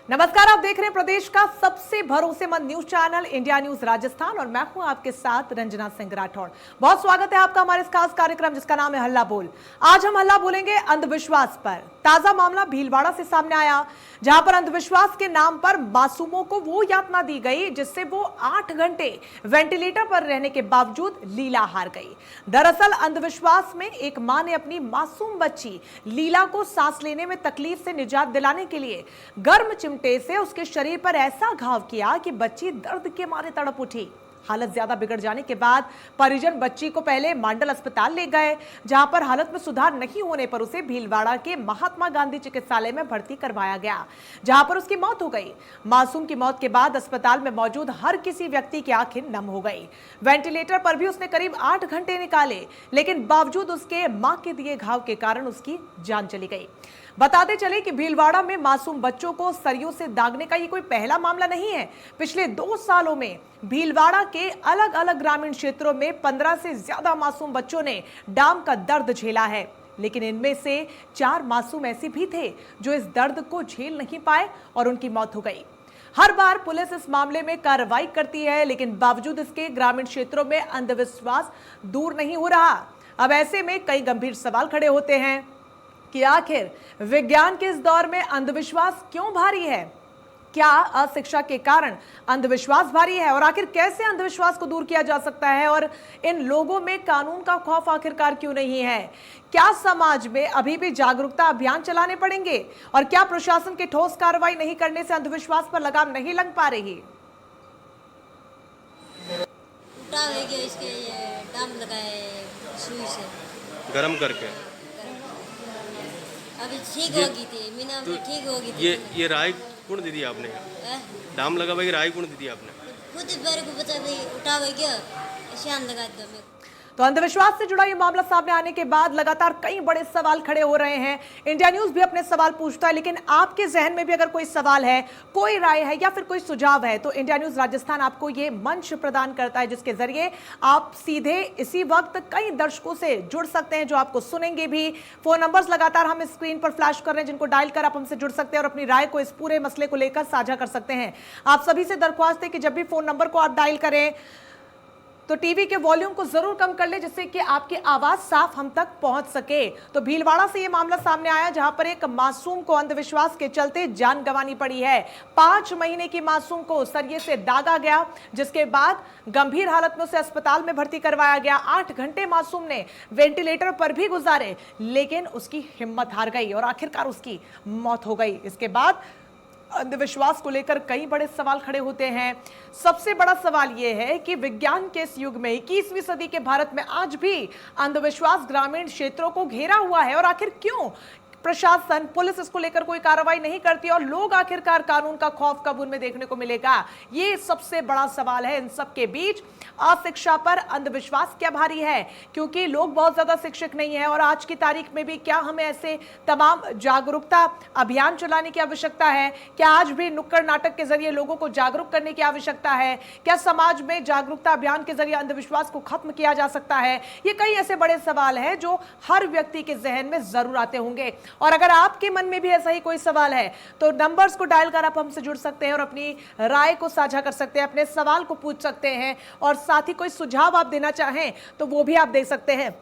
नमस्कार, आप देख रहे हैं प्रदेश का सबसे भरोसेमंद news channel India news Rajasthan और मैं हूं आपके साथ रंजना सिंह राठौड़। बहुत स्वागत है आपका हमारे इस खास कार्यक्रम जिसका नाम है हल्ला बोल। आज हम हल्ला बोलेंगे अंधविश्वास पर। ताजा मामला भीलवाड़ा से सामने आया, जहां पर अंधविश्वास के नाम पर मासूमों को वो यातना दी गई जिससे वो 8 घंटे वेंटिलेटर पर रहने के बावजूद लीला हार गई। दरअसल अंधविश्वास में एक मां ने अपनी मासूम बच्ची लीला को सांस लेने में तकलीफ से निजात दिलाने के लिए गर्म चिमटे से उसके शरीर पर ऐसा घाव किया कि बच्ची दर्द के मारे तड़प उठी। हालत ज्यादा बिगड़ जाने के बाद परिजन बच्ची को पहले मांडल अस्पताल ले गए, जहां पर हालत में सुधार नहीं होने पर उसे भीलवाड़ा के महात्मा गांधी चिकित्सालय में भर्ती करवाया गया, जहां पर उसकी मौत हो गई। मासूम की मौत के बाद अस्पताल में मौजूद हर किसी व्यक्ति की आंखें नम हो गई। वेंटिलेटर पर भी उसने करीब 8 घंटे निकाले, लेकिन बावजूद उसके मां के दिए घाव के कारण उसकी जान चली गई। बताते चले कि भीलवाड़ा में मासूम बच्चों को सरियों से दागने का ये कोई पहला मामला नहीं है। पिछले 2 सालों में भीलवाड़ा के अलग अलग ग्रामीण क्षेत्रों में 15 से ज्यादा मासूम बच्चों ने डाम का दर्द झेला है, लेकिन इनमें से 4 मासूम ऐसे भी थे जो इस दर्द को झेल नहीं पाए और उनकी मौत हो गई। हर बार पुलिस इस मामले में कार्रवाई करती है, लेकिन बावजूद इसके ग्रामीण क्षेत्रों में अंधविश्वास दूर नहीं हो रहा। अब ऐसे में कई गंभीर सवाल खड़े होते हैं कि आखिर विज्ञान के इस दौर में अंधविश्वास क्यों भारी है? क्या अशिक्षा के कारण अंधविश्वास भारी है? और आखिर कैसे अंधविश्वास को दूर किया जा सकता है? और इन लोगों में कानून का खौफ आखिरकार क्यों नहीं है? क्या समाज में अभी भी जागरूकता अभियान चलाने पड़ेंगे? और क्या प्रशासन की ठोस कार्रवाई नहीं करने से अंधविश्वास पर लगाम नहीं लग पा रही? इसके दाम लगाए सुई से गरम करके अभी ठीक होगी थी मीना तो ठीक होगी थी। ये राय कौन दी थी आपने? दाम लगा भाई, राय कौन दी थी आपने? खुद बारे को बता दे उठावे क्या शान लगा दो मैं। तो अंधविश्वास से जुड़ा ये मामला सामने आने के बाद लगातार कई बड़े सवाल खड़े हो रहे हैं। इंडिया न्यूज भी अपने सवाल पूछता है, लेकिन आपके जहन में भी अगर कोई सवाल है, कोई राय है या फिर कोई सुझाव है, तो इंडिया न्यूज राजस्थान आपको ये मंच प्रदान करता है जिसके जरिए आप सीधे इसी वक्त कई दर्शकों से जुड़ सकते हैं जो आपको सुनेंगे भी। फोन नंबर्स लगातार हम स्क्रीन पर फ्लैश कर रहे हैं, जिनको डायल कर आप हमसे जुड़ सकते हैं और अपनी राय को इस पूरे मसले को लेकर साझा कर सकते हैं। आप सभी से दरख्वास्त है कि जब भी फोन नंबर को आप डायल करें तो टीवी के वॉल्यूम को जरूर कम कर ले, जिससे कि आपकी आवाज साफ हम तक पहुंच सके। तो भीलवाड़ा से यह मामला सामने आया जहां पर एक मासूम को अंधविश्वास के चलते जान गंवानी पड़ी है। 5 महीने की मासूम को सरिये से दागा गया, जिसके बाद गंभीर हालत में उसे अस्पताल में भर्ती करवाया गया। 8 घंटे मासूम ने वेंटिलेटर पर भी गुजारे, लेकिन उसकी हिम्मत हार गई और आखिरकार उसकी मौत हो गई। इसके बाद अंधविश्वास को लेकर कई बड़े सवाल खड़े होते हैं। सबसे बड़ा सवाल यह है कि विज्ञान के इस युग में 21वीं सदी के भारत में आज भी अंधविश्वास ग्रामीण क्षेत्रों को घेरा हुआ है, और आखिर क्यों प्रशासन, पुलिस इसको लेकर कोई कार्रवाई नहीं करती और लोग आखिरकार कानून का खौफ कब उनमें देखने को मिलेगा? ये सबसे बड़ा सवाल है। इन सब के बीच अशिक्षा पर अंधविश्वास क्या भारी है, क्योंकि लोग बहुत ज्यादा शिक्षित नहीं है। और आज की तारीख में भी क्या हमें ऐसे तमाम जागरूकता अभियान चलाने की आवश्यकता है? क्या आज भी नुक्कड़ नाटक के जरिए लोगों को जागरूक करने की आवश्यकता है? क्या समाज में जागरूकता अभियान के जरिए अंधविश्वास को खत्म किया जा सकता है? ये कई ऐसे बड़े सवाल हैं जो हर व्यक्ति के जहन में जरूर आते होंगे। और अगर आपके मन में भी ऐसा ही कोई सवाल है तो नंबर्स को डायल कर आप हमसे जुड़ सकते हैं और अपनी राय को साझा कर सकते हैं, अपने सवाल को पूछ सकते हैं, और साथ ही कोई सुझाव आप देना चाहें तो वो भी आप दे सकते हैं।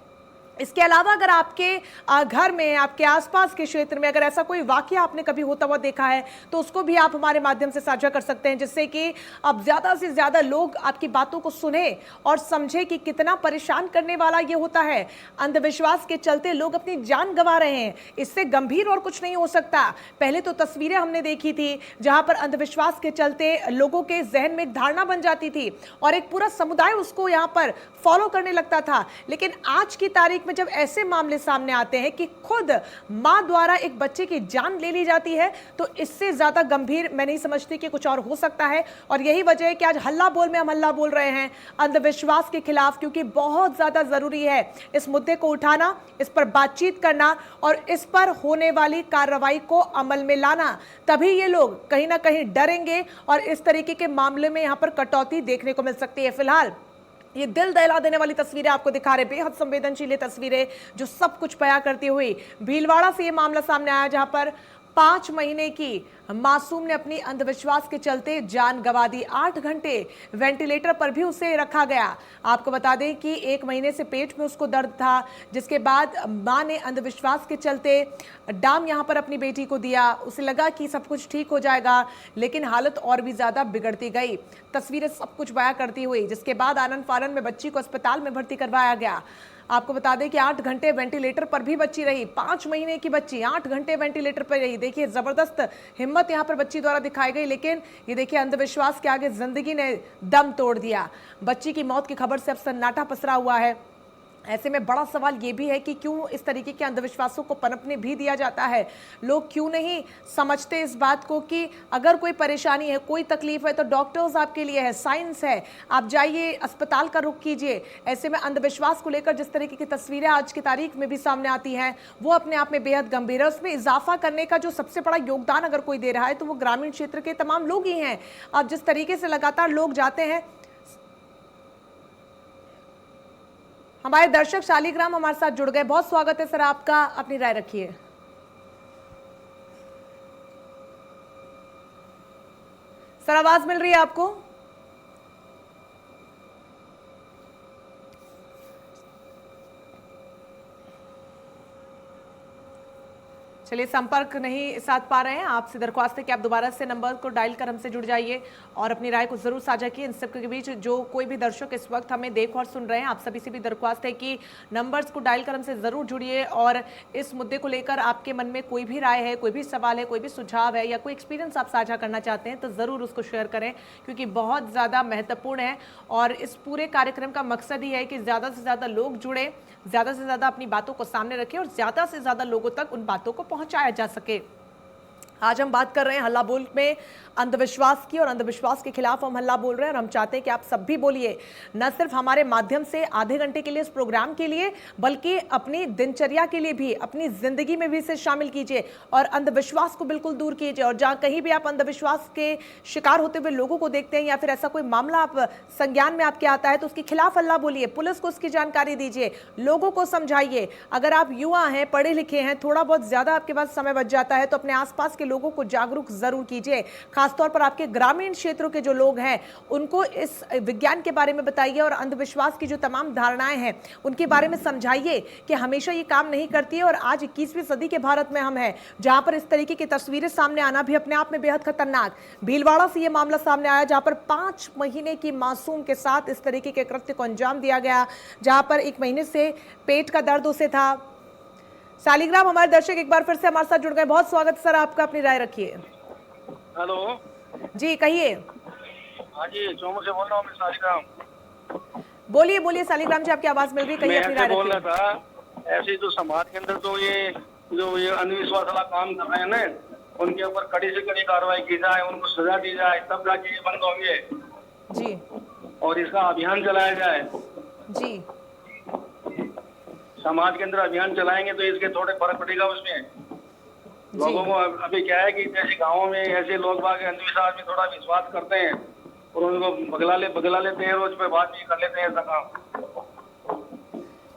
इसके अलावा अगर आपके घर में, आपके आसपास के क्षेत्र में अगर ऐसा कोई वाकया आपने कभी होता हुआ देखा है तो उसको भी आप हमारे माध्यम से साझा कर सकते हैं, जिससे कि अब ज्यादा से ज्यादा लोग आपकी बातों को सुने और समझे कि कितना परेशान करने वाला ये होता है। अंधविश्वास के चलते लोग अपनी जान गंवा रहे हैं, इससे गंभीर और कुछ नहीं हो सकता। पहले तो तस्वीरें हमने देखी थी जहां पर अंधविश्वास के चलते लोगों के जहन में एक धारणा बन जाती थी और एक पूरा समुदाय उसको यहां पर फॉलो करने लगता था। लेकिन आज की तारीख में जब ऐसे मामले सामने आते हैं कि खुद मां द्वारा एक बच्चे की जान ले ली जाती है, तो इससे ज्यादा गंभीर मैं नहीं समझती कि कुछ और हो सकता है। और यही वजह है कि आज हल्ला बोल में हम हल्ला बोल रहे हैं अंधविश्वास के खिलाफ, क्योंकि बहुत ज्यादा जरूरी है इस मुद्दे को उठाना, इस पर बातचीत करना और इस पर होने वाली कार्रवाई को अमल में लाना। तभी ये लोग कहीं ना कहीं डरेंगे और इस तरीके के मामले में यहां पर कटौती देखने को मिल सकती है। फिलहाल ये दिल दहला देने वाली तस्वीरें आपको दिखा रहे, बेहद संवेदनशील तस्वीरें जो सब कुछ बयां करती हुई भीलवाड़ा से ये मामला सामने आया, जहां पर 5 महीने की मासूम ने अपनी अंधविश्वास के चलते जान गंवा दी। 8 घंटे वेंटिलेटर पर भी उसे रखा गया। आपको बता दें कि 1 महीने से पेट में उसको दर्द था, जिसके बाद मां ने अंधविश्वास के चलते डाम यहां पर अपनी बेटी को दिया। उसे लगा कि सब कुछ ठीक हो जाएगा, लेकिन हालत और भी ज्यादा बिगड़ती गई। तस्वीरें सब कुछ बयां करती हुई, जिसके बाद आनन फानन में बच्ची को अस्पताल में भर्ती करवाया गया। आपको बता दें कि 8 घंटे वेंटिलेटर पर भी बच्ची रही। 5 महीने की बच्ची 8 घंटे वेंटिलेटर पर रही। देखिए जबरदस्त हिम्मत यहां पर बच्ची द्वारा दिखाई गई, लेकिन ये देखिए अंधविश्वास के आगे जिंदगी ने दम तोड़ दिया। बच्ची की मौत की खबर से अब सन्नाटा पसरा हुआ है। ऐसे में बड़ा सवाल ये भी है कि क्यों इस तरीके के अंधविश्वासों को पनपने भी दिया जाता है। लोग क्यों नहीं समझते इस बात को कि अगर कोई परेशानी है, कोई तकलीफ है, तो डॉक्टर्स आपके लिए है, साइंस है, आप जाइए, अस्पताल का रुख कीजिए। ऐसे में अंधविश्वास को लेकर जिस तरीके की तस्वीरें आज की तारीख में भी सामने आती हैं, वो अपने आप में बेहद गंभीर है। उसमें इजाफा करने का जो सबसे बड़ा योगदान अगर कोई दे रहा है तो वो ग्रामीण क्षेत्र के तमाम लोग ही हैं। अब जिस तरीके से लगातार लोग जाते हैं, हमारे दर्शक शालिग्राम हमारे साथ जुड़ गए। बहुत स्वागत है सर आपका, अपनी राय रखिए। सर आवाज मिल रही है आपको? चलिए संपर्क नहीं साध पा रहे हैं, आपसे दरख्वास्त है कि आप दोबारा से नंबर को डायल कर हमसे जुड़ जाइए और अपनी राय को जरूर साझा कीजिए। इन सबके बीच जो कोई भी दर्शक इस वक्त हमें देख और सुन रहे हैं, आप सभी से भी दरख्वास्त है कि नंबर्स को डायल कर हमसे जरूर जुड़िए और इस मुद्दे को लेकर आपके मन में कोई भी राय है, कोई भी सवाल है, कोई भी सुझाव है या कोई एक्सपीरियंस आप साझा करना चाहते हैं तो जरूर उसको शेयर करें, क्योंकि बहुत ज़्यादा महत्वपूर्ण है। और इस पूरे कार्यक्रम का मकसद ही है कि ज़्यादा से ज़्यादा लोग जुड़े, ज़्यादा से ज़्यादा अपनी बातों को सामने रखें और ज़्यादा से ज़्यादा लोगों तक उन बातों को पहुंचाया जा सके। आज हम बात कर रहे हैं हल्ला बोल में अंधविश्वास की, और अंधविश्वास के खिलाफ हम हल्ला बोल रहे हैं और हम चाहते हैं कि आप सब भी बोलिए, न सिर्फ हमारे माध्यम से आधे घंटे के लिए इस प्रोग्राम के लिए, बल्कि अपनी दिनचर्या के लिए भी, अपनी जिंदगी में भी इसे शामिल कीजिए और अंधविश्वास को बिल्कुल दूर कीजिए। और जहां कहीं भी आप अंधविश्वास के शिकार होते हुए लोगों को देखते हैं या फिर ऐसा कोई मामला आप संज्ञान में आपके आता है तो उसके खिलाफ हल्ला बोलिए, पुलिस को उसकी जानकारी दीजिए, लोगों को समझाइए। अगर आप युवा हैं, पढ़े लिखे हैं, थोड़ा बहुत ज्यादा आपके पास समय बच जाता है तो अपने आसपास के लोगों को जागरूक जरूर कीजिए। खासतौर पर आपके ग्रामीण क्षेत्रों के जो लोग हैं उनको इस विज्ञान के बारे में बताइए और अंधविश्वास की जो तमाम धारणाएं हैं उनके बारे में समझाइए कि हमेशा ये काम नहीं करती है। और आज 21वीं सदी के भारत में हम हैं जहां पर इस तरीके की तस्वीरें सामने आना भी अपने आप में बेहद खतरनाक। भीलवाड़ा से ये मामला सामने आया जहां पर 5 महीने की मासूम के साथ इस तरीके के कृत्य को अंजाम दिया गया, जहां पर 1 महीने से पेट का दर्द उसे था। शालिग्राम हमारे दर्शक एक बार फिर से हमारे साथ जुड़ गए। बहुत स्वागत सर आपका, अपनी राय रखिए। हेलो जी कहिए। हाँ जी, सोमू से बोल रहा हूँ मैं, शालिग्राम। बोलिए बोलिए शालिग्राम जी, आपकी आवाज मिल रही, कहिए अपनी राय मैं बोल रखिए। रहा था, ऐसे तो समाज के अंदर तो ये अंधविश्वास वाला काम कर रहे हैं ना, उनके ऊपर कड़ी से कड़ी कार्रवाई की जाए, उनको सजा दी जाए, तब जाके ये बंद होंगे जी और इसका अभियान चलाया जाए। जी समाज के अंदर अभियान चलाएंगे तो इसके थोड़े फर्क पड़ेगा उसमें। लोगों को अभी क्या है कि जैसे गाँव में ऐसे लोग बाग अंधविश्वास में थोड़ा विश्वास करते हैं और उनको बगला लेते हैं, रोज पे बात भी कर लेते हैं ऐसा काम।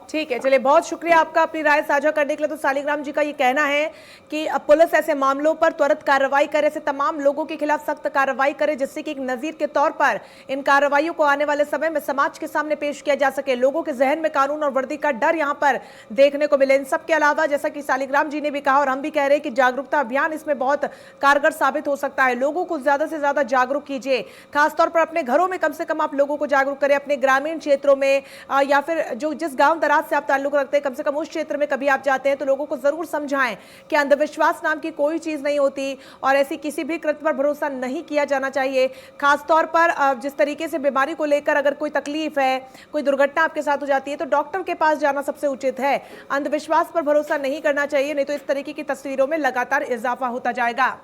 ठीक है, चलिए बहुत शुक्रिया आपका अपनी राय साझा करने के लिए। तो शालिग्राम जी का ये कहना है कि पुलिस ऐसे मामलों पर त्वरित कार्रवाई करे, ऐसे तमाम लोगों के खिलाफ सख्त कार्रवाई करे, जिससे कि एक नजीर के तौर पर इन कार्रवाइयों को आने वाले समय में समाज के सामने पेश किया जा सके, लोगों के जहन में कानून और वर्दी का डर यहाँ पर देखने को मिले। इन सब के अलावा जैसा कि शालिग्राम जी ने भी कहा और हम भी कह रहे हैं कि जागरूकता अभियान इसमें बहुत कारगर साबित हो सकता है। लोगों को ज्यादा से ज्यादा जागरूक कीजिए, खासतौर पर अपने घरों में कम से कम आप लोगों को जागरूक करें, अपने ग्रामीण क्षेत्रों में या फिर जो जिस गांव दराज से आप ताल्लुक रखते हैं, कम से कम उस क्षेत्र में कभी आप जाते हैं तो लोगों को जरूर समझाएं कि अंधविश्वास नाम की कोई चीज नहीं होती और ऐसी किसी भी कृत्य पर भरोसा नहीं किया जाना चाहिए। खासतौर पर जिस तरीके से बीमारी को लेकर अगर कोई तकलीफ है, कोई दुर्घटना आपके साथ हो जाती है तो डॉक्टर के पास जाना सबसे उचित है। अंधविश्वास पर भरोसा नहीं करना चाहिए, नहीं तो इस तरीके की तस्वीरों में लगातार इजाफा होता जाएगा।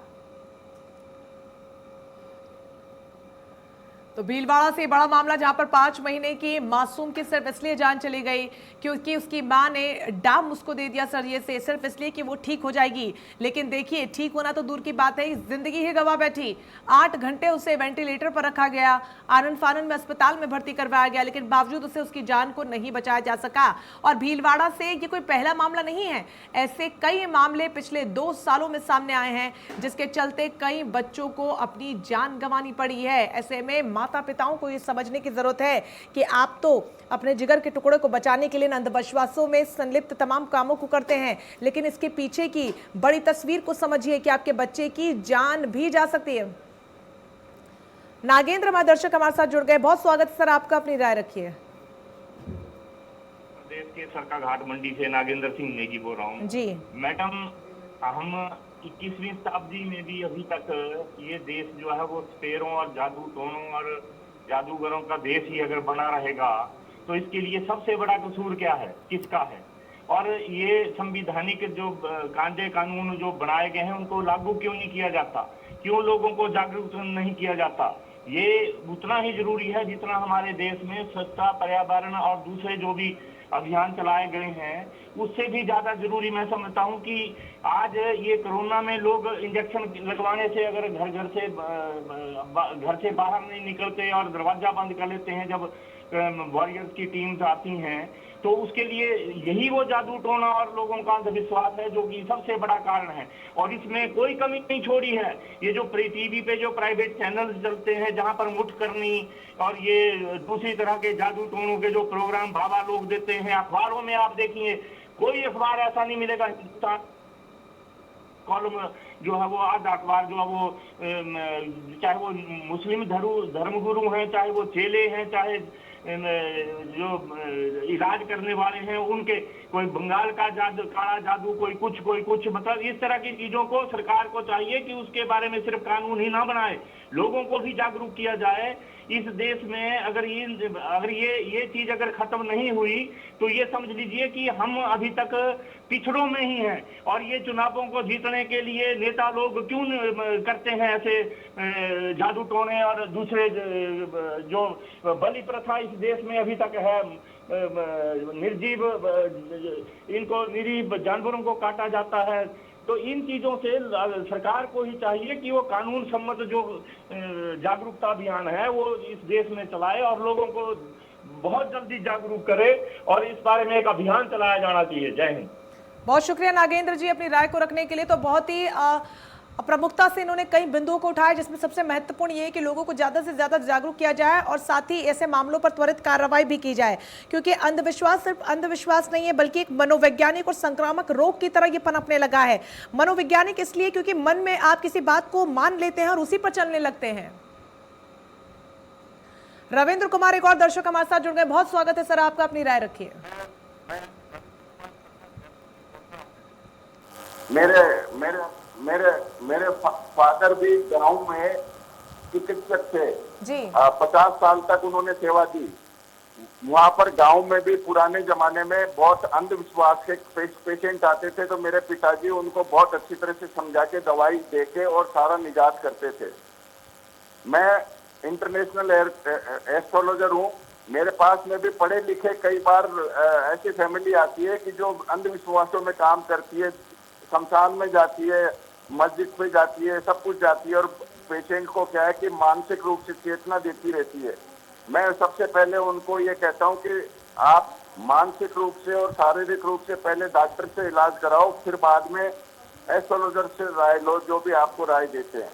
तो भीलवाड़ा से बड़ा मामला जहां पर 5 महीने की मासूम की सिर्फ इसलिए जान चली गई क्योंकि उसकी मां ने डाम उसको दे दिया सरिये से, सिर्फ इसलिए कि वो ठीक हो जाएगी। लेकिन देखिए, ठीक होना तो दूर की बात है, जिंदगी ही गवा बैठी। 8 घंटे उसे वेंटिलेटर पर रखा गया, आनन फानन में अस्पताल में भर्ती करवाया गया, लेकिन बावजूद उसे उसकी जान को नहीं बचाया जा सका। और भीलवाड़ा से ये कोई पहला मामला नहीं है, ऐसे कई मामले पिछले 2 सालों में सामने आए हैं जिसके चलते कई बच्चों को अपनी जान गंवानी पड़ी है। ऐसे में माता पिताओं को ये समझने की जरूरत है कि आप तो अपने जिगर के टुकड़े को बचाने के लिए अंधविश्वासों में संलिप्त तमाम कामों को करते हैं, लेकिन इसके पीछे की बड़ी तस्वीर को समझिए कि आपके बच्चे की जान भी जा सकती है। नागेंद्र हमारे दर्शक हमारे साथ जुड़ गए, बहुत स्वागत है सर आपका, अपनी राय रखिए। देश के सरका घाट मंडी से नागेंद्र सिंह नेगी बोल रहा हूँ जी। मैडम। हम 21वीं शताब्दी में भी अभी तक ये देश जो है वो स्पेरों और जादू टोनों और जादूगरों का देश ही अगर बना रहेगा तो इसके लिए सबसे बड़ा कसूर क्या है, किसका है? और ये संविधानिक जो कायदे कानून जो बनाए गए हैं उनको लागू क्यों नहीं किया जाता? क्यों लोगों को जागरूक नहीं किया जाता? ये उतना ही जरूरी है जितना हमारे देश में स्वच्छता, पर्यावरण और दूसरे जो भी अभियान चलाए गए हैं उससे भी ज्यादा जरूरी मैं समझता हूं कि आज ये कोरोना में लोग इंजेक्शन लगवाने से अगर घर से बाहर नहीं निकलते और दरवाजा बंद कर लेते हैं जब वॉरियर्स की टीम्स आती हैं, तो उसके लिए यही वो जादू टोना और लोगों का अंधविश्वास है जो कि सबसे बड़ा कारण है। और इसमें कोई कमी नहीं छोड़ी है। ये जो टीवी पे जो प्राइवेट चैनल्स चलते हैं जहां पर मुठ करनी और ये दूसरी तरह के जादू टोनों के जो प्रोग्राम बाबा लोग देते हैं, अखबारों में आप देखिए कोई अखबार ऐसा नहीं मिलेगा हिंदुस्तान कॉलम जो है वो आज अखबार जो है वो चाहे वो मुस्लिम धर्मगुरु हैं, चाहे वो चेले हैं, चाहे जो इलाज करने वाले हैं उनके, कोई बंगाल का जादू, काला जादू, कोई कुछ मतलब इस तरह की चीजों को सरकार को चाहिए कि उसके बारे में सिर्फ कानून ही ना बनाए, लोगों को भी जागरूक किया जाए। इस देश में अगर ये चीज अगर खत्म नहीं हुई तो ये समझ लीजिए कि हम अभी तक पिछड़ों में ही हैं। और ये चुनावों को जीतने के लिए नेता लोग क्यों करते हैं ऐसे जादू टोने और दूसरे जो बलि प्रथा इस देश में अभी तक है, निर्जीव इनको निरीह जानवरों को काटा जाता है। तो इन चीजों से सरकार को ही चाहिए कि वो कानून सम्मत जो जागरूकता अभियान है वो इस देश में चलाए और लोगों को बहुत जल्दी जागरूक करे और इस बारे में एक अभियान चलाया जाना चाहिए। जय हिंद। बहुत शुक्रिया नागेंद्र जी अपनी राय को रखने के लिए। तो बहुत ही प्रमुखता से इन्होंने कई बिंदुओं को उठाया, जिसमें सबसे महत्वपूर्ण ये है कि लोगों को ज़्यादा से ज़्यादा जागरूक किया जाए और साथ ही ऐसे मामलों पर त्वरित कार्रवाई भी की जाए, क्योंकि अंधविश्वास सिर्फ अंधविश्वास नहीं है बल्कि एक मनोवैज्ञानिक और संक्रामक रोग की तरह ये पनपने लगा है। मनोवैज्ञानिक इसलिए क्योंकि मन में आप किसी बात को मान लेते हैं और उसी पर चलने लगते हैं। रविंद्र कुमार एक और दर्शक हमारे साथ जुड़ गए, बहुत स्वागत है सर आपका, अपनी राय रखिए। मेरे फादर भी गांव में चिकित्सक थे जी। 50 साल तक उन्होंने सेवा दी। वहां पर गांव में भी पुराने जमाने में बहुत अंधविश्वास के पेशेंट आते थे, तो मेरे पिताजी उनको बहुत अच्छी तरह से समझा के दवाई देके और सारा निजात करते थे। मैं इंटरनेशनल एस्ट्रोलॉजर हूँ। मेरे पास में भी पढ़े लिखे कई बार ऐसी फैमिली आती है कि जो अंधविश्वासों में काम करती है, शमशान में जाती है, मस्जिद पे जाती है, सब कुछ जाती है और पेशेंट को क्या है कि मानसिक रूप से चेतना देती रहती है। मैं सबसे पहले उनको ये कहता हूँ कि आप मानसिक रूप से और शारीरिक रूप से पहले डॉक्टर से इलाज कराओ, फिर बाद में एस्ट्रोलॉजर से राय लो, जो भी आपको राय देते हैं।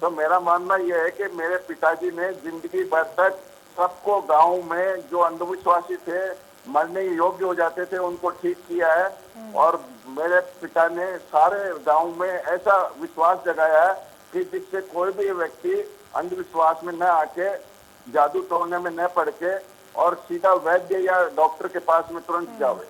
तो मेरा मानना यह है कि मेरे पिताजी ने जिंदगी भर तक सबको गाँव में जो अंधविश्वासी थे, मरने योग्य हो जाते थे, उनको ठीक किया है। और मेरे पिता ने सारे गांव में ऐसा विश्वास जगाया है कि जिससे कोई भी व्यक्ति अंधविश्वास में न आके, जादू टोने में न पड़ के और सीधा वैद्य या डॉक्टर के पास में तुरंत जावे।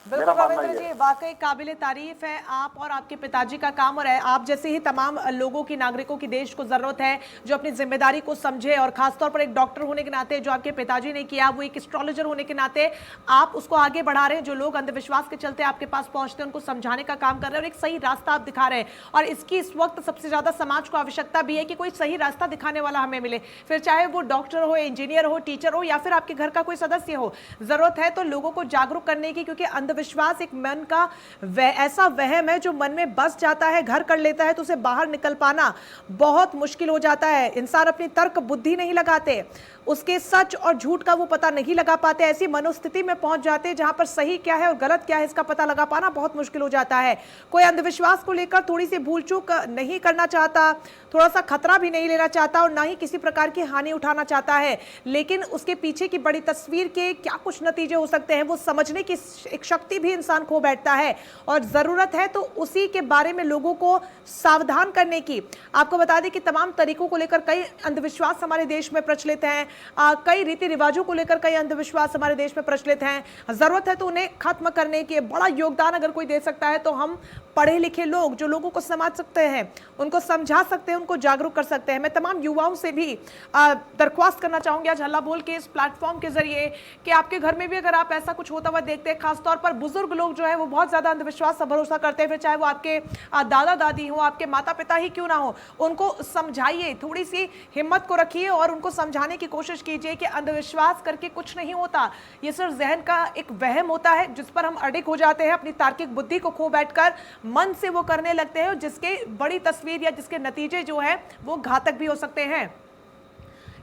बिल्कुल मेरा मानना रविंद्र ये जी, वाकई काबिले तारीफ है आप और आपके पिताजी का काम, और आप जैसे ही तमाम लोगों की, नागरिकों की देश को जरूरत है जो अपनी जिम्मेदारी को समझे, और खासतौर पर एक डॉक्टर होने के नाते जो आपके पिताजी ने किया, वो एक एस्ट्रोलॉजर होने के नाते आप उसको आगे बढ़ा रहे हैं। जो लोग अंधविश्वास के चलते आपके पास पहुंचते हैं उनको समझाने का काम कर रहे हैं और एक सही रास्ता आप दिखा रहे हैं। और इसकी इस वक्त सबसे ज्यादा समाज को आवश्यकता भी है कि कोई सही रास्ता दिखाने वाला हमें मिले, फिर चाहे वो डॉक्टर हो, इंजीनियर हो, टीचर हो, या फिर आपके घर का कोई सदस्य हो। जरूरत है तो लोगों को जागरूक करने की, क्योंकि अंधविश्वास एक मन का ऐसा वहम है जो मन में बस जाता है, घर कर लेता है, तो उसे बाहर निकल पाना बहुत मुश्किल हो जाता है। इंसान अपनी तर्क बुद्धि नहीं लगाते, उसके सच और झूठ का वो पता नहीं लगा पाते, ऐसी मनोस्थिति में पहुंच जाते हैं जहां पर सही क्या है और गलत क्या है इसका पता लगा पाना बहुत मुश्किल हो जाता है। कोई अंधविश्वास को लेकर थोड़ी सी भूल चूक नहीं करना चाहता, थोड़ा सा खतरा भी नहीं लेना चाहता और ना ही किसी प्रकार की हानि उठाना चाहता है, लेकिन उसके पीछे की बड़ी तस्वीर के क्या कुछ नतीजे हो सकते हैं वो समझने की एक शक्ति भी इंसान खो बैठता है। और जरूरत है तो उसी के बारे में लोगों को सावधान करने की। आपको बता दें कि तमाम तरीकों को लेकर कई अंधविश्वास हमारे देश में प्रचलित हैं, कई रीति रिवाजों को लेकर कई अंधविश्वास हमारे देश में प्रचलित हैं। जरूरत है तो उन्हें खत्म करने के बड़ा योगदान अगर कोई दे सकता है तो हम पढ़े लिखे लोग जो लोगों को समझ सकते हैं, उनको समझा सकते हैं, उनको जागरूक कर सकते हैं। मैं तमाम युवाओं से भी दरख्वास्त करना चाहूंगी आज हल्ला बोल के इस प्लेटफॉर्म के जरिए कि आपके घर में भी अगर आप ऐसा कुछ होता हुआ देखते हैं, खासतौर पर बुजुर्ग लोग जो है वो बहुत ज्यादा अंधविश्वास पर भरोसा करते हैं, फिर चाहे वो आपके दादा दादी हो, आपके माता पिता ही क्यों ना हो, उनको समझाइए, थोड़ी सी हिम्मत को रखिए और उनको समझाने की कोशिश कीजिए कि अंधविश्वास करके कुछ नहीं होता। ये सिर्फ जहन का एक वहम होता है जिस पर हम अडिग हो जाते हैं, अपनी तार्किक बुद्धि को खो बैठकर मन से वो करने लगते हैं, जिसके बड़ी तस्वीर या जिसके नतीजे जो है वो घातक भी हो सकते हैं।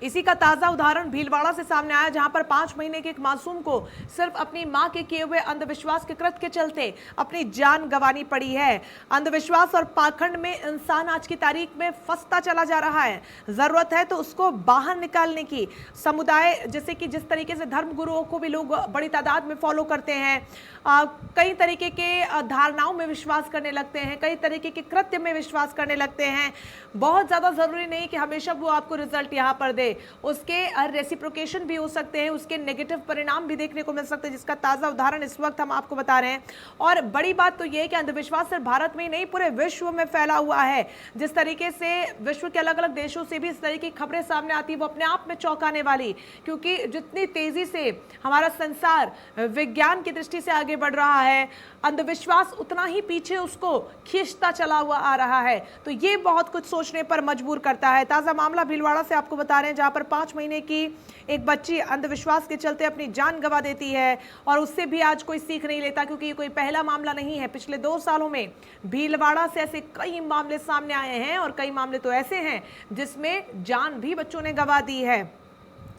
इसी का ताजा उदाहरण भीलवाड़ा से सामने आया, जहां पर 5 महीने के एक मासूम को सिर्फ अपनी मां के किए हुए अंधविश्वास के कृत्य के चलते अपनी जान गंवानी पड़ी है। अंधविश्वास और पाखंड में इंसान आज की तारीख में फंसता चला जा रहा है। जरूरत है तो उसको बाहर निकालने की। समुदाय जैसे कि जिस तरीके से धर्म गुरुओं को भी लोग बड़ी तादाद में फॉलो करते हैं, कई तरीके के धारणाओं में विश्वास करने लगते हैं, कई तरीके के कृत्य में विश्वास करने लगते हैं। बहुत ज्यादा जरूरी नहीं कि हमेशा वो आपको रिजल्ट यहाँ पर दे, उसके रेसिप्रोकेशन भी हो सकते हैं, उसके नेगेटिव परिणाम भी देखने को मिल सकते हैं, जिसका ताजा उदाहरण इस वक्त हम आपको बता रहे हैं। और बड़ी बात तो यह है कि अंधविश्वास सिर्फ भारत में ही नहीं पूरे विश्व में फैला हुआ है। जिस तरीके से विश्व के अलग अलग देशों से भी इस तरह की खबरें सामने आती है वो अपने आप में चौंकाने वाली, क्योंकि जितनी तेजी से हमारा संसार विज्ञान की दृष्टि से आगे बढ़ रहा है, अंधविश्वास उतना ही पीछे उसको खींचता चला हुआ आ रहा है। तो ये बहुत कुछ सोचने पर मजबूर करता है। ताजा मामला भीलवाड़ा से आपको बता रहे हैं, जहां पर 5 महीने की एक बच्ची अंधविश्वास के चलते अपनी जान गंवा देती है और उससे भी आज कोई सीख नहीं लेता, क्योंकि ये कोई पहला मामला नहीं है। पिछले 2 सालों में भीलवाड़ा से ऐसे कई मामले सामने आए हैं और कई मामले तो ऐसे हैं जिसमें जान भी बच्चों ने गंवा दी है।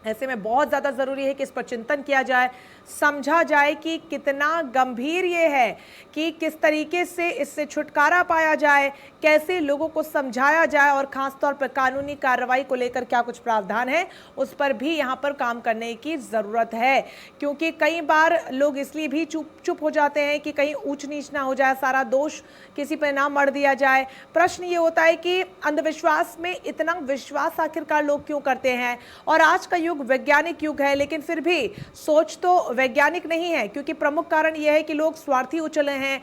ऐसे में बहुत ज़्यादा ज़रूरी है कि इस पर चिंतन किया जाए, समझा जाए कि कितना गंभीर ये है, कि किस तरीके से इससे छुटकारा पाया जाए, कैसे लोगों को समझाया जाए और ख़ास तौर पर कानूनी कार्रवाई को लेकर क्या कुछ प्रावधान है उस पर भी यहाँ पर काम करने की ज़रूरत है। क्योंकि कई बार लोग इसलिए भी चुप हो जाते हैं कि कहीं ऊंच नीच ना हो जाए, सारा दोष किसी पर ना मढ़ दिया जाए। प्रश्न ये होता है कि अंधविश्वास में इतना विश्वास आखिरकार लोग क्यों करते हैं। और आज का युग वैज्ञानिक युग है, लेकिन फिर भी सोच तो वैज्ञानिक नहीं है, क्योंकि प्रमुख कारण यह है कि लोग स्वार्थी हो चले हैं।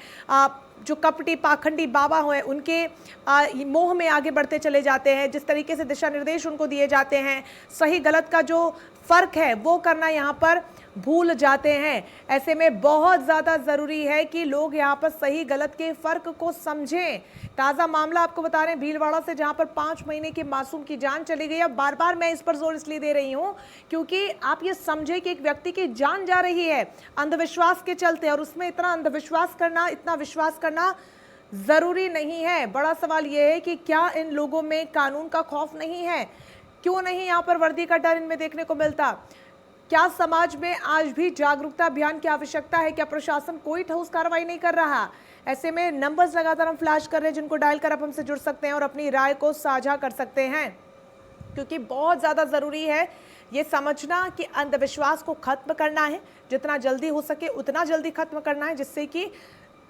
जो कपटी पाखंडी बाबा हुए उनके मोह में आगे बढ़ते चले जाते हैं। जिस तरीके से दिशा निर्देश उनको दिए जाते हैं, सही गलत का जो फर्क है वो करना यहाँ पर भूल जाते हैं। ऐसे में बहुत ज़्यादा ज़रूरी है कि लोग यहाँ पर सही गलत के फ़र्क को समझें। ताज़ा मामला आपको बता रहे हैं भीलवाड़ा से, जहाँ पर 5 महीने के मासूम की जान चली गई। अब बार बार मैं इस पर जोर इसलिए दे रही हूँ क्योंकि आप ये समझें कि एक व्यक्ति की जान जा रही है अंधविश्वास के चलते, और उसमें इतना अंधविश्वास करना, इतना विश्वास करना ज़रूरी नहीं है। बड़ा सवाल यह है कि क्या इन लोगों में कानून का खौफ नहीं है? क्यों नहीं यहाँ पर वर्दी का डर इनमें देखने को मिलता? क्या समाज में आज भी जागरूकता अभियान की आवश्यकता है? क्या प्रशासन कोई ठोस कार्रवाई नहीं कर रहा? ऐसे में नंबर्स लगातार हम फ्लैश कर रहे हैं, जिनको डायल कर आप हमसे जुड़ सकते हैं और अपनी राय को साझा कर सकते हैं, क्योंकि बहुत ज़्यादा ज़रूरी है ये समझना कि अंधविश्वास को खत्म करना है, जितना जल्दी हो सके उतना जल्दी खत्म करना है, जिससे कि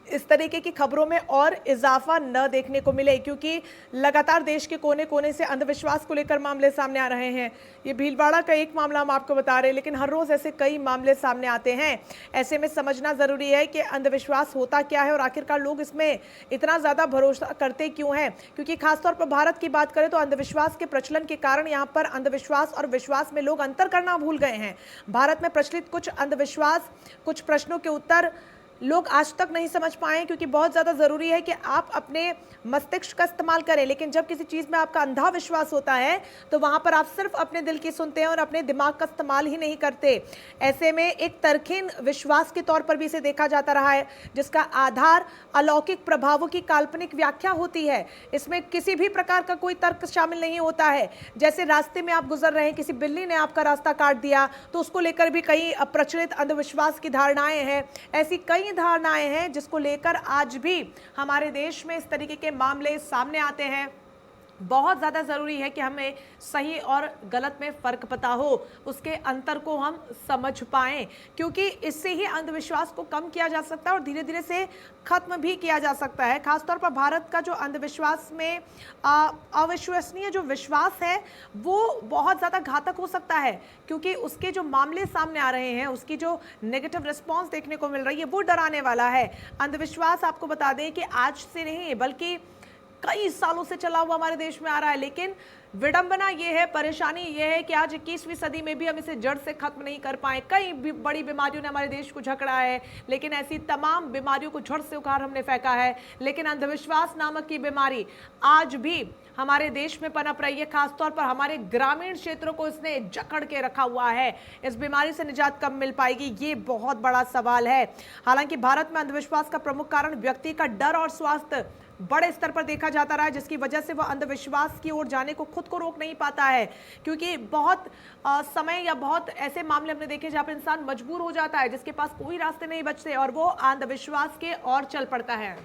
इस तरीके की खबरों में और इजाफा न देखने को मिले, क्योंकि लगातार देश के कोने कोने से अंधविश्वास को लेकर मामले सामने आ रहे हैं। ये भीलवाड़ा का एक मामला हम आपको बता रहे हैं, लेकिन हर रोज ऐसे कई मामले सामने आते हैं। ऐसे में समझना जरूरी है कि अंधविश्वास होता क्या है और आखिरकार लोग इसमें इतना ज्यादा भरोसा करते क्यों हैं। क्योंकि खासतौर पर भारत की बात करें तो अंधविश्वास के प्रचलन के कारण यहाँ पर अंधविश्वास और विश्वास में लोग अंतर करना भूल गए हैं। भारत में प्रचलित कुछ अंधविश्वास, कुछ प्रश्नों के उत्तर लोग आज तक नहीं समझ पाए, क्योंकि बहुत ज़्यादा ज़रूरी है कि आप अपने मस्तिष्क का इस्तेमाल करें। लेकिन जब किसी चीज़ में आपका अंधा विश्वास होता है तो वहाँ पर आप सिर्फ अपने दिल की सुनते हैं और अपने दिमाग का इस्तेमाल ही नहीं करते। ऐसे में एक तरकीन विश्वास के तौर पर भी इसे देखा जाता रहा है, जिसका आधार अलौकिक प्रभावों की काल्पनिक व्याख्या होती है। इसमें किसी भी प्रकार का कोई तर्क शामिल नहीं होता है। जैसे रास्ते में आप गुजर रहे हैं, किसी बिल्ली ने आपका रास्ता काट दिया तो उसको लेकर भी कई प्रचलित अंधविश्वास की धारणाएं हैं। ऐसी कई धारणाएं हैं जिसको लेकर आज भी हमारे देश में इस तरीके के मामले सामने आते हैं। बहुत ज़्यादा ज़रूरी है कि हमें सही और गलत में फ़र्क पता हो, उसके अंतर को हम समझ पाएं, क्योंकि इससे ही अंधविश्वास को कम किया जा सकता है और धीरे धीरे से ख़त्म भी किया जा सकता है। खासतौर पर भारत का जो अंधविश्वास में अविश्वसनीय जो विश्वास है वो बहुत ज़्यादा घातक हो सकता है, क्योंकि उसके जो मामले सामने आ रहे हैं, उसकी जो नेगेटिव रिस्पॉन्स देखने को मिल रही है वो डराने वाला है। अंधविश्वास आपको बता दें कि आज से नहीं बल्कि कई सालों से चला हुआ हमारे देश में आ रहा है। लेकिन विडंबना ये है, परेशानी ये है कि आज 21वीं सदी में भी हम इसे जड़ से खत्म नहीं कर पाए। कई बड़ी बीमारियों ने हमारे देश को झकड़ा है, लेकिन ऐसी तमाम बीमारियों को जड़ से उखाड़ हमने फेंका है। लेकिन अंधविश्वास नामक की बीमारी आज भी हमारे देश में पनप रही है। खासतौर पर हमारे ग्रामीण क्षेत्रों को इसने जकड़ के रखा हुआ है। इस बीमारी से निजात कब मिल पाएगी, ये बहुत बड़ा सवाल है। हालांकि भारत में अंधविश्वास का प्रमुख कारण व्यक्ति का डर और स्वास्थ्य बड़े स्तर पर देखा जाता रहा है, जिसकी वजह से वह अंधविश्वास की ओर जाने को खुद को रोक नहीं पाता है। क्योंकि बहुत समय या बहुत ऐसे मामले हमने देखे जहां पर इंसान मजबूर हो जाता है, जिसके पास कोई रास्ते नहीं बचते और वो अंधविश्वास के ओर चल पड़ता है।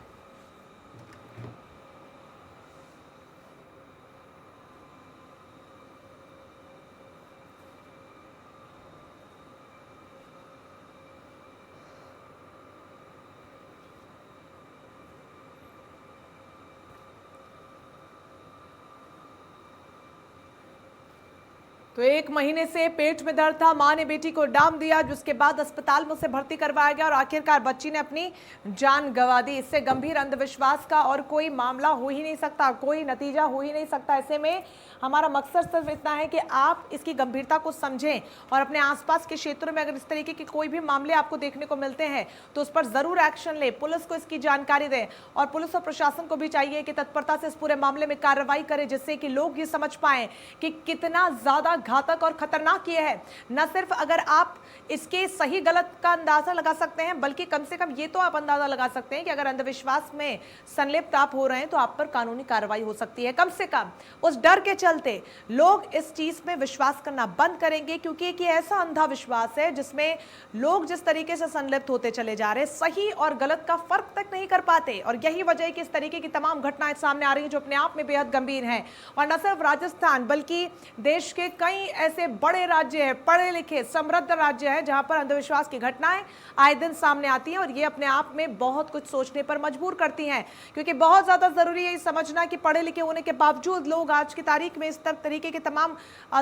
तो 1 महीने से पेट में दर्द था, मां ने बेटी को डाम दिया, जिसके बाद अस्पताल में उसे भर्ती करवाया गया और आखिरकार बच्ची ने अपनी जान गंवा दी। इससे गंभीर अंधविश्वास का और कोई मामला हो ही नहीं सकता, कोई नतीजा हो ही नहीं सकता। ऐसे में हमारा मकसद सिर्फ इतना है कि आप इसकी गंभीरता को समझें और अपने आसपास के क्षेत्रों में अगर इस तरीके के कोई भी मामले आपको देखने को मिलते हैं तो उस पर जरूर एक्शन लें, पुलिस को इसकी जानकारी दें और पुलिस और प्रशासन को भी चाहिए कि तत्परता से इस पूरे मामले में कार्रवाई करें, जिससे कि लोग ये समझ पाएं कि कितना ज्यादा घातक और खतरनाक ये है। न सिर्फ अगर आप इसके सही गलत का अंदाजा लगा सकते हैं, बल्कि कम से कम ये तो आप अंदाजा लगा सकते हैं कि अगर अंधविश्वास में संलिप्त आप हो रहे हैं तो आप पर कानूनी कार्रवाई हो सकती है। कम से कम उस डर के चलते लोग इस चीज में विश्वास करना बंद करेंगे, क्योंकि एक ऐसा अंधा विश्वास है जिसमें लोग जिस तरीके से संलिप्त होते चले जा रहे हैं, सही और गलत का फर्क तक नहीं कर पाते। और यही वजह है कि इस तरीके की तमाम घटनाएं सामने आ रही हैं जो अपने आप में बेहद गंभीर हैं। और न सिर्फ राजस्थान बल्कि देश के कई ऐसे बड़े राज्य हैं, पढ़े लिखे समृद्ध राज्य हैं, जहां पर अंधविश्वास की घटनाएं आए दिन सामने आती हैं और ये अपने आप में बहुत कुछ सोचने पर मजबूर करती हैं। क्योंकि बहुत ज्यादा जरूरी है ये समझना कि पढ़े लिखे होने के बावजूद लोग आज की तारीख में इस तरीके के तमाम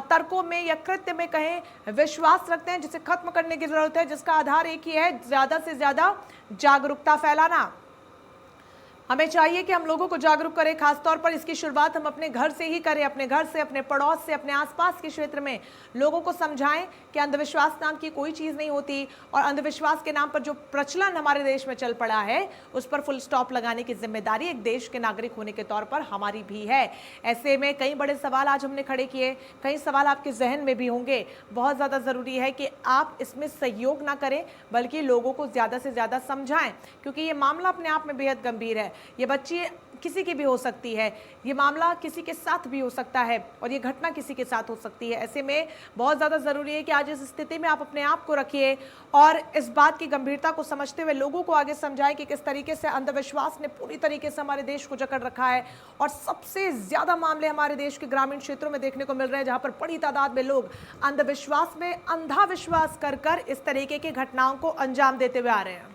तर्कों में या कृत्य में कहें विश्वास रखते हैं, जिसे खत्म करने की जरूरत है, जिसका आधार एक ही है, ज्यादा से ज्यादा जागरूकता फैलाना। हमें चाहिए कि हम लोगों को जागरूक करें। खासतौर पर इसकी शुरुआत हम अपने घर से ही करें, अपने घर से, अपने पड़ोस से, अपने आसपास के क्षेत्र में लोगों को समझाएं कि अंधविश्वास नाम की कोई चीज़ नहीं होती और अंधविश्वास के नाम पर जो प्रचलन हमारे देश में चल पड़ा है उस पर फुल स्टॉप लगाने की जिम्मेदारी एक देश के नागरिक होने के तौर पर हमारी भी है। ऐसे में कई बड़े सवाल आज हमने खड़े किए, कई सवाल आपके जहन में भी होंगे। बहुत ज़्यादा ज़रूरी है कि आप इसमें सहयोग ना करें बल्कि लोगों को ज़्यादा से ज़्यादा समझाएं, क्योंकि ये मामला अपने आप में बेहद गंभीर है। ये बच्ची किसी की भी हो सकती है, ये मामला किसी के साथ भी हो सकता है और ये घटना किसी के साथ हो सकती है। ऐसे में बहुत ज़्यादा ज़रूरी है कि आज इस स्थिति में आप अपने आप को रखिए और इस बात की गंभीरता को समझते हुए लोगों को आगे समझाएं कि किस तरीके से अंधविश्वास ने पूरी तरीके से हमारे देश को जकड़ रखा है। और सबसे ज़्यादा मामले हमारे देश के ग्रामीण क्षेत्रों में देखने को मिल रहे हैं, जहाँ पर बड़ी तादाद में लोग अंधविश्वास में अंधा विश्वास कर इस तरीके की घटनाओं को अंजाम देते हुए आ रहे हैं।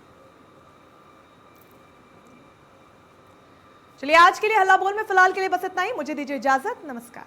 चलिए आज के लिए हल्ला बोल में फिलहाल के लिए बस इतना ही। मुझे दीजिए इजाजत। नमस्कार।